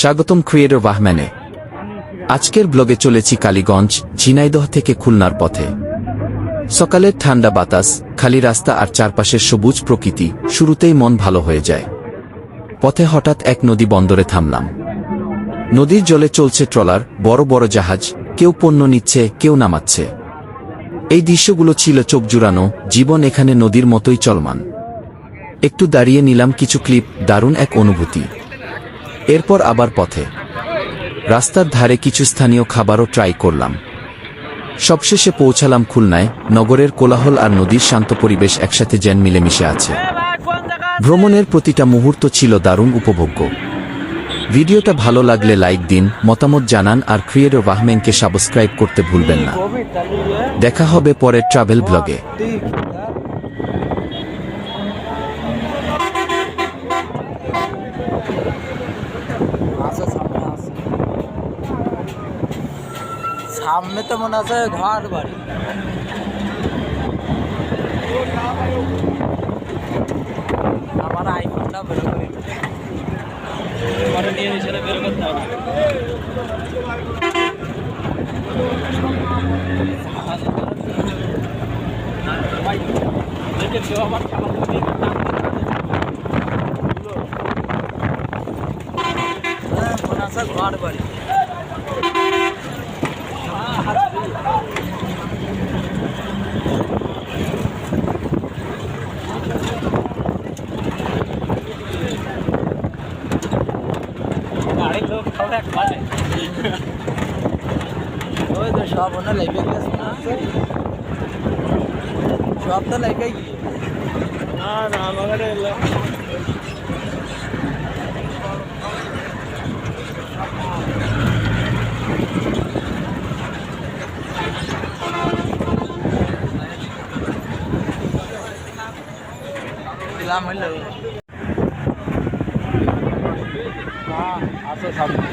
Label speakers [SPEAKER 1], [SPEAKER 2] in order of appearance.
[SPEAKER 1] স্বাগতম ক্রিয়েটর ওয়াহম্যানে। আজকের ব্লগে চলেছি কালীগঞ্জ, ঝিনাইদহ থেকে খুলনার পথে। সকালের ঠান্ডা বাতাস, খালি রাস্তা আর চারপাশের সবুজ প্রকৃতি, শুরুতেই মন ভালো হয়ে যায়। পথে হঠাৎ এক নদী বন্দরে থামলাম। নদীর জলে চলছে ট্রলার, বড় বড় জাহাজ, কেউ পণ্য নিচ্ছে, কেউ নামাচ্ছে। এই দৃশ্যগুলো ছিল চোখ জুড়ানো, জীবন এখানে নদীর মতোই চলমান। একটু দাঁড়িয়ে নিলাম কিছু ক্লিপ, দারুণ এক অনুভূতি। এরপর আবার পথে। রাস্তার ধারে কিছু স্থানীয় খাবারও ট্রাই করলাম। সবশেষে পৌঁছালাম খুলনায়। নগরের কোলাহল আর নদীর শান্ত পরিবেশ একসাথে যেন মিলেমিশে আছে। ভ্রমণের প্রতিটা মুহূর্ত ছিল দারুণ উপভোগ্য। ভিডিওটা ভালো লাগলে লাইক দিন, মতামত জানান আর ক্রিয়েটর ওয়াহম্যানকে সাবস্ক্রাইব করতে ভুলবেন না। দেখা হবে পরের ট্রাভেল ব্লগে।
[SPEAKER 2] সামনে তো মনে আছে ঘর বাড়ি। আমার আইফোনটা বের করে নিয়ে এসে বের করতে হবে। মনে আছে ঘর বাড়ি। ওই তো সব ওনা লেগে গেছে, সব তো লেগে গিয়ে না না আমাকে দিলাম হইল। হ্যাঁ আছে সামনে।